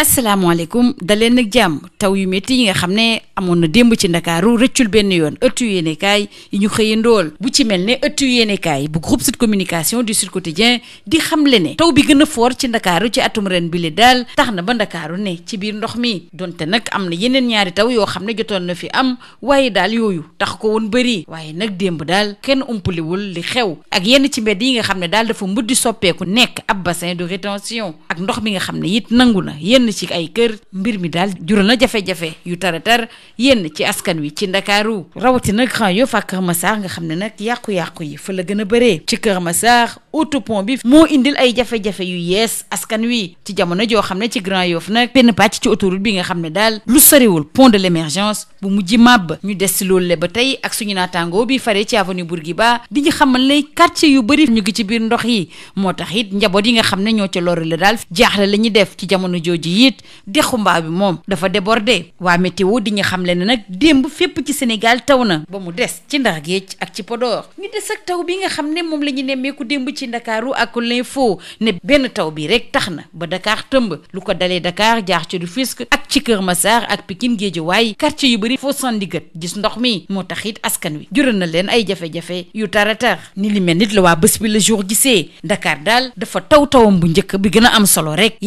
asalaamaaleykum daleen nag jàmm taw yu métti yi nga xam ne amoon na démb ci ndakaaru rëccul benn yoon ëttu yéenekaay yi ñu xëyee ndool bu ci mel ne ëttu yéenekaay bu groupe Sud Communication du Sud Quotidien di xamle ne taw bi gën a foor ci ndakaaru ci atum ren bi li daal tax na ba ndakaaru ne ci biir ndox mi donte nag am na yeneen ñaari taw yoo xam ne jotoon na fi am waaye daal yooyu tax ko woon bëri waaye nag démb daal kenn umpaliwul li xew ak yenn ci mbedd yi nga xam ne daal dafa mbuddi soppeeku nekk ab bassin de rétention ak ndox mi nga xam ne it nangu na yenn ci ay kër mbir mi daal jural na jafe-jafe yu taratar yenn ci askan wi ci ndakaaru rawatina Grand Yoff ak Kër Massar nga xam ne nag yàqu-yàqu yi fa la gën a bëree ci Kër Massar autopont bi moo indil ay jafe-jafe yu yees askan wi ci jamono joo xam ne ci Grand Yoff nag benn pàcc ci autoroute bi nga xam ne daal lu soriwul pont de l'émergence bu mujj màbb ñu des si loolu le ba tey ak suñu naataangoo bi faree ci avenue Bourguiba di ñu xamal ne quartier yu bëri ñu ngi ci biir ndox yi moo tax it njaboot yi nga xam ne ñoo ca loru la daal jaaxle la ñuy def ci jamono jooju it dexu mbaa bi moom dafa débordé waa météo di ñu xamle ne nag démb fépp ci Sénégal taw na ba mu des ci Ndar Géej ak ci Podor ñu des ak taw bi nga xam ne moom la ñu nemmeeku démb ci Ndakaaru ak l'info ne benn taw bi rek tax na ba Dakar tëmb lu ko dalee Dakar jaar ci Rufisque ak ci Kër Massar ak Pikine Guédiawaye quartier yu bëri foo sandi gët gis ndox mi moo tax it askan wi jural na leen ay jafe-jafe yu taratar ni li mel nit la waa bés bi le jour gisee Dakar daal dafa tawam bu njëkk bi gën a am solo rek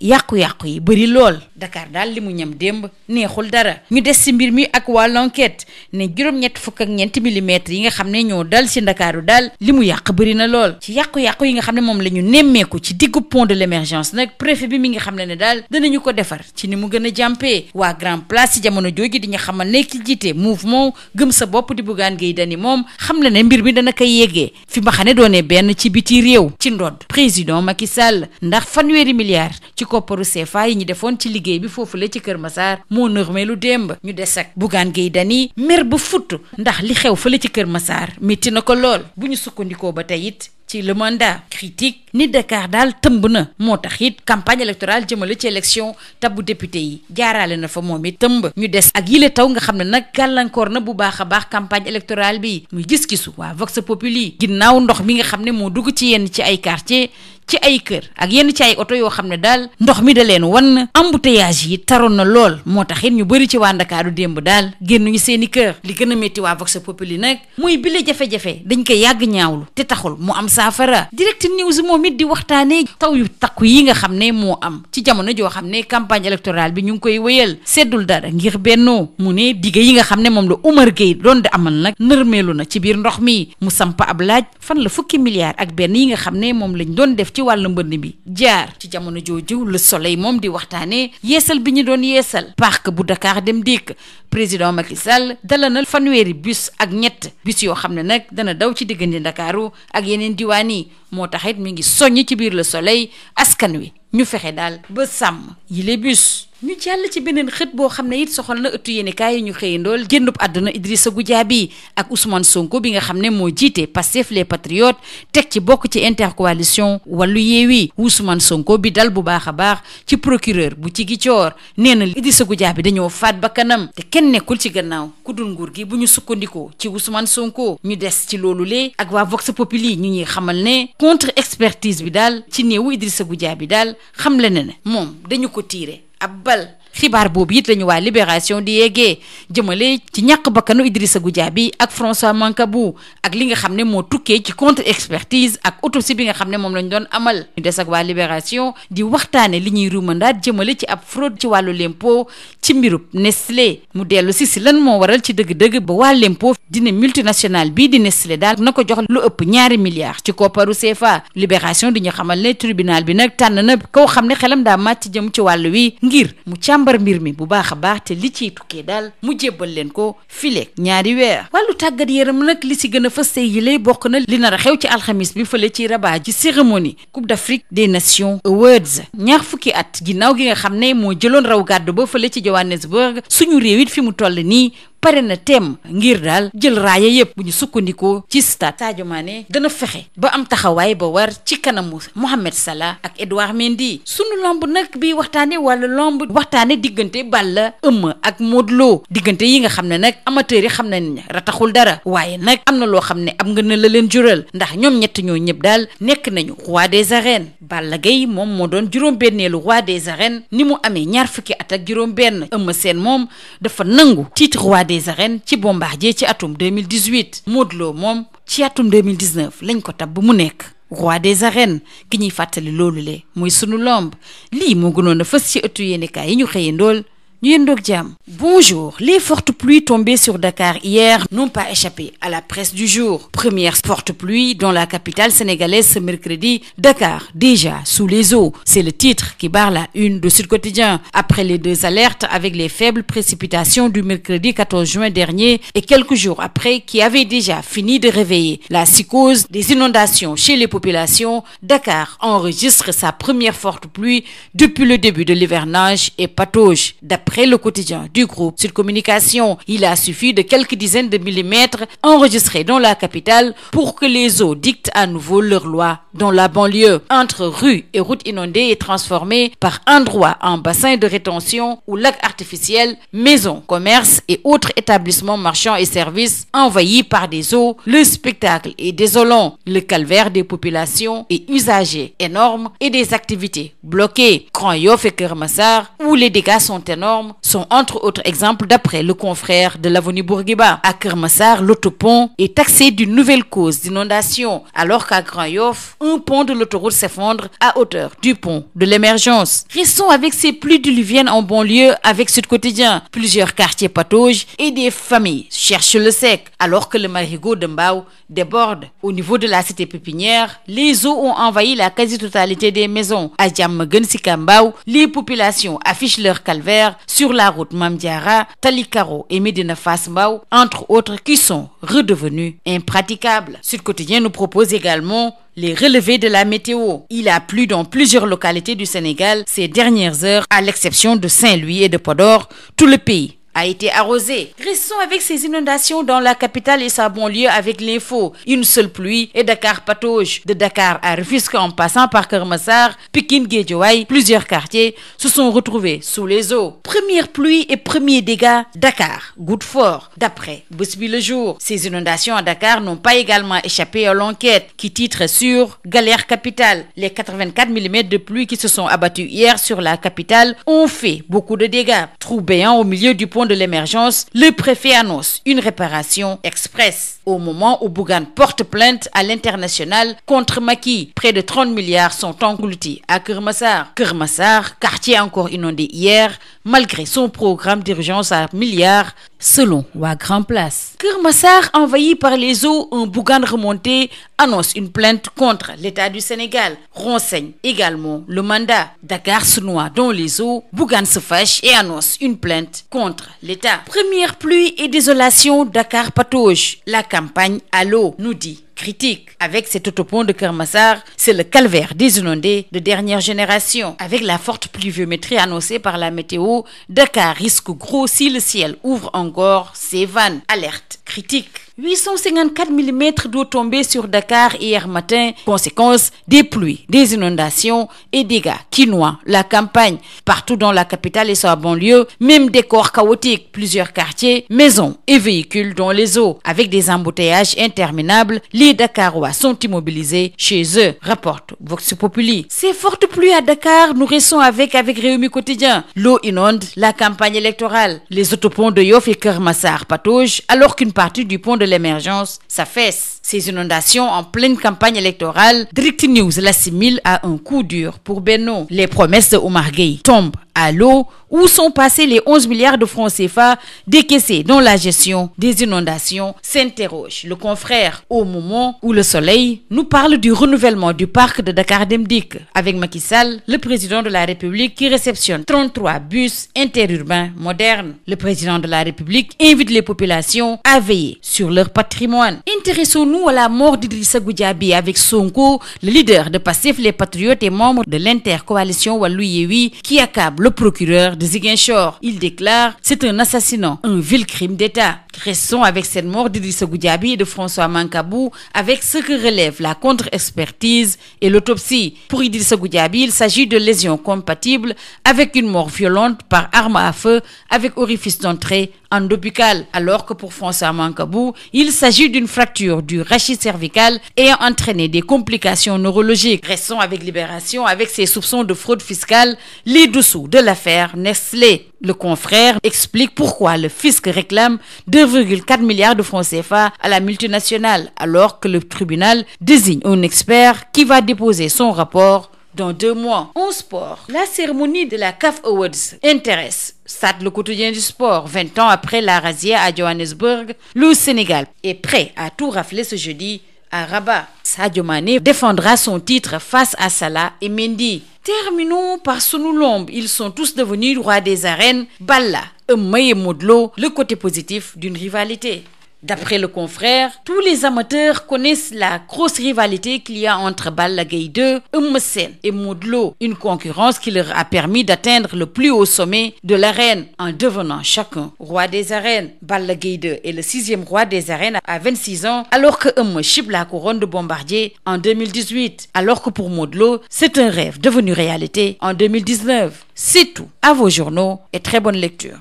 yàqu-yàqu yi bëri lool Dakar daal li mu ñam démb neexul dara ñu des ci mbir mi ak waa l'enquête ne juróom-ñett fukk ak ñeenti millimètres yi nga xam ne ñoo dal ci Ndakaaru daal li mu yàq bëri na lool ci yàqu-yàqu yi nga xam ne moom la ñu nemmeeku ci diggu pont de l'émergence nag préfet bi mi nga xam ne daal danañu ko defar ci ni mu gën a jàmpee waa Grand Place ci jamono jooju di ñu xamal ne ki jiite mouvement gëm sa bopp di Bougane Gueye Dany moom xam la ne mbir mi dana koy yeggee fi ma xam ne doonee benn ci biti réew ci ndodd président Macky Sall ndax fanweeri milliards ci kopparu CFA yi ñu defoon ci liggéey bi foofu la ci Kër Massar moo nërmeelu démb ñu des ak Bougane Gueye Dany mer ba futt ndax li xew fële ci Kër Massar métti na ko lool bu ñu sukkandikoo ba tey it ci le mandat critique ni Dakar daal tëmb na moo tax it campagne électorale jëmale ci élection tabbu député yi jaarale na fa moom it tëmb ñu des ak yile taw nga xam ne nag gàllankoor na bu baax a baax campagne électorale bi muy gis-gisu waa Vox Populi ginnaaw ndox mi nga xam ne moo dugg ci yenn ci ay quartier ci ay kër ak yenn ci ay oto yoo xam ne daal ndox mi da leen wan embouteillage yi taroon na lool moo tax it ñu bëri ci waa Ndakaaru démb daal génnuñu seeni kër li gën a métti waa Vox Populi nag muy bile jafe-jafe dañ koy yàgg ñaawlu te taxul mu am saafara Direct News moom it di waxtaanee taw yu takku yi nga xam ne moo am ci jamono joo xam ne campagne électorale bi ñu ngi koy wéyal seddul dara ngir bennoo mu ne digge yi nga xam ne moom la Oumar Gueye doon di amal nag nërmeelu na ci biir ndox mi mu samp ab laaj fan la fukki milliards ak benn yi nga xam ne moom lañ doon def ci wàllu mbënd bi jaar ci jamono jooju Le Soleil moom di waxtaanee yeesal bi ñu doon yeesal parc bu Dakar Dem Dikk président Macky Sall dala na fanweeri bus ak ñett bus yoo xam ne nag dana daw ci diggante Ndakaaru ak yeneen diwaan yi moo taxit mi ngi soññ ci biir Le Soleil askan wi ñu fexe daal ba sàmm yile bus ñu jàll ci beneen xët boo xam ne it soxal na ëttu yéenekaay yi ñu xëyandool génnub àdduna Idrissa Goudiaby ak Ousmane Sonko bi nga xam ne moo jiite Pastef les Patriotes teg ci bokk ci intercoalition Wallu Yewwi Ousmane Sonko bi dal bu baax a baax ci procureur bu ci Ziguinchor nee na Idrissa Goudiaby dañoo faat bakkanam te kenn nekkul ci gannaaw ku dul nguur gi bu ñu sukkandikoo ci Ousmane Sonko ñu des ci loolu lee ak waa Vox Populi ñu ñuy xamal ne contre expertise bi daal ci néewu Idrissa Goudiaby daal xam le ne moom dañu ko tiire ab bal xibaar boobu it lañu waa Libération di yeggee jëmale ci ñàkk bakkanu Idrissa Goudiaby ak François Mancabou ak li nga xam ne moo tukkee ci contre expertise ak autopsie bi nga xam ne moom lañ doon amal ñu des ak waa Libération di waxtaane li ñuy ruumandaat jëmale ci ab fraude ci wàllu lempo ci mbirub Nestlé mu dellu si lan moo waral ci dëgg-dëgg ba waa lempo dina multinational bii di Nestlé daal na ko jox lu ëpp 2 milliards ci kopparu CFA Libération di ñu xamal ne tribunal bi nag tànn na koo xam ne xelam daa màcc jëm ci wàllu wi ngir mu càmbar mbir mi bu baax a baax te li ciy tukkee daal mu jébbal leen ko fileeg 2 weer wàllu tàggat yaram nag li si gën a fës tey yile bokk na li nar a xew ci alxamis bi fële ci Rabat ci cérémonie Coupe d'Afrique des Nations Awards ñaar fukki at ginnaaw gi nga xam ne moo jëloon raw gàddu ba fële ci Johannesburg suñu réew it fi mu toll nii pare na teem ngir daal jël raaya yëpp bu ñu sukkandikoo ci stade Sadio Mané dana fexe ba am taxawaay ba war ci kanamu Mohamed Salah ak Edouard Mendy. sunu lamb nag bi waxtaane wala lamb waxtaane diggante Balla Eumeu ak Modou Lo diggante yi nga xam ne nag amateurs yi xam nañ rataxul dara waaye nag am na loo xam ne am nga na la leen jural ndax ñoom ñett ñoo ñëpp daal nekk nañu roi des arènes. Balla Gaye moom moo doon juróom-benneelu roi des arènes ni mu amee ñaar fukki at ak juróom-benn. Eumeu Sène moom dafa nangu titre roi des arènes ci Bombardier ci atum 2018 Modou Lo moom ci atum 2019 lañ ko tabb mu nekk roi des arènes ki ñuy fàttali loolu le mooy sunu lamb lii moo gënoon a fës ci ëttu yéenekaay yi ñu xëyee ndool ñu yendoog jàmm. Bonjour. Les fortes pluies tombées sur Dakar hier n'ont pas échappé à la presse du jour. Première forte pluie dans la capitale sénégalaise ce mercredi. Dakar déjà sous les eaux. C'est le titre qui barre la une de Sud Quotidien. Après les deux alertes avec les faibles précipitations du mercredi 14 juin dernier et quelques jours après qui avaient déjà fini de réveiller la psychose des inondations chez les populations, Dakar enregistre sa première forte pluie depuis le début de l'hivernage et patauge. D'après le quotidien du groupe Sud Communication, il a suffi de quelques dizaines de millimètres enregistrés dans la capitale pour que les eaux dictent à nouveau leur loi dans la banlieue. Entre rues et routes inondées et transformées par endroits en bassins de rétention ou lacs artificiels, maisons, commerces et autres établissements marchands et services envahis par des eaux, le spectacle est désolant. Le calvaire des populations et usagers énorme et des activités bloquées. Grand Yoff et Keur Massar, où les dégâts sont énormes, sont entre autres exemples d'après le confrère de l'avenue Bourguiba. À Keur Massar, l'autopont est taxé d'une nouvelle cause d'inondation, alors qu'à Grand Yoff, un pont de l'autoroute s'effondre à hauteur du pont de l'Émergence. Restons avec ces pluies diluviennes en banlieue avec Sud Quotidien. Plusieurs quartiers pataugent et des familles cherchent le sec, alors que le marigot de Mbao déborde. Au niveau de la cité pépinière, les eaux ont envahi la quasi-totalité des maisons. À Diamaguène Sicap Mbao, les populations affichent leur calvaire sur la route Mame Diarra, Tali Karo et Médina Fass Mbao, entre autres, qui sont redevenus impraticables. Sud Quotidien nous propose également les relevés de la météo. Il a plu dans plusieurs localités du Sénégal ces dernières heures, à l'exception de Saint-Louis et de Podor. Tout le pays a été arrosé. Restons avec ces inondations dans la capitale et sa banlieue avec l'info. Une seule pluie et Dakar patauge. De Dakar à Rufisque en passant par Keur Massar, Pikine, Guédiawaye, plusieurs quartiers se sont retrouvés sous les eaux. Première pluie et premier dégât, Dakar goutte fort. D'après Bës Bi Le Jour, ces inondations à Dakar n'ont pas également échappé à l'enquête qui titre sur Galère capitale. Les 84 mm de pluie qui se sont abattus hier sur la capitale ont fait beaucoup de dégâts. Trou béant au milieu du pont de l'Émergence, le préfet annonce une réparation express. Au moment où Bougane porte plainte à l'international contre Macky, près de 30 milliards sont engloutis à Keur Massar. Keur Massar, quartier encore inondé hier, malgré son programme d'urgence à milliards, selon Wa Grand Place. Keur Massar, envahi par les eaux, un Bougane remonté annonce une plainte contre l'État du Sénégal. Renseigne également le mandat. Dakar se noie dans les eaux, Bougane se fâche et annonce une plainte contre l'État. Première pluie et désolation, Dakar patauge. La campagne à l'eau, nous dit Critique. Avec cet autopont de Keur Massar, c'est le calvaire des inondés de dernière génération. Avec la forte pluviométrie annoncée par la météo, Dakar risque gros si le ciel ouvre encore ses vannes. Alerte critique. 854 mm d'eau tombée sur Dakar hier matin, conséquence des pluies, des inondations et dégâts qui noient la campagne. Partout dans la capitale et sa banlieue, même décor chaotique, plusieurs quartiers, maisons et véhicules dans les eaux. Avec des embouteillages interminables, les Dakarois sont immobilisés chez eux, rapporte Vox Populi. Ces fortes pluies à Dakar, nous restons avec Rewmi Quotidien. L'eau inonde la campagne électorale. Les autoponts de Yoff et Keur Massar pataugent alors qu'une partie du pont de l'Émergence s'affaisse. Ces inondations en pleine campagne électorale, Direct News l'assimile à un coup dur pour Benno. Les promesses de Oumar Gueye tombent à l'eau. Où sont passés les 11 milliards de francs CFA décaissés dans la gestion des inondations, s'interroge le confrère au moment où le Soleil nous parle du renouvellement du parc de Dakar Dem Dikk avec Macky Sall, le président de la République qui réceptionne 33 bus interurbains modernes. Le président de la République invite les populations à veiller sur leur patrimoine. Intéressons-nous à la mort d'Idrissa Goudiaby avec Sonko, le leader de Pastef les Patriotes et membre de l'intercoalition Wallu Yewwi qui accable le procureur de Ziguinchor. Il déclare: c'est un assassinat, un vil crime d'État. Restons avec cette mort d'Idrissa Goudiaby et de François Mancabou avec ce que relève la contre-expertise et l'autopsie. Pour Idrissa Goudiaby, il s'agit de lésions compatibles avec une mort violente par arme à feu avec orifice d'entrée endobuccal, alors que pour François Mancabou, il s'agit d'une fracture du rachis cervical ayant entraîné des complications neurologiques. Restons avec Libération avec ses soupçons de fraude fiscale, les dessous de l'affaire Nestlé. Le confrère explique pourquoi le fisc réclame 2,4 milliards de francs CFA à la multinationale, alors que le tribunal désigne un expert qui va déposer son rapport dans 2 mois. En sport, la cérémonie de la CAF Awards intéresse. Stade le quotidien du sport, 20 ans après la razzia à Johannesburg, le Sénégal est prêt à tout rafler ce jeudi à Rabat. Sadio Mané défendra son titre face à Salah et Mendy. Terminons par Sunu Lamb. Ils sont tous devenus rois des arènes. Balla, Eumeu et Modou Lô, le côté positif d'une rivalité. D'après le confrère, tous les amateurs connaissent la grosse rivalité qu'il y a entre Balla Gaye 2, Eumeu Sène et Modou Lô, une concurrence qui leur a permis d'atteindre le plus haut sommet de l'arène en devenant chacun roi des arènes. Balla Gaye 2 est le 6e roi des arènes à 26 ans, alors que Eumeu chipe la couronne de Bombardier en 2018, alors que pour Modou Lô, c'est un rêve devenu réalité en 2019. C'est tout. À vos journaux et très bonne lecture.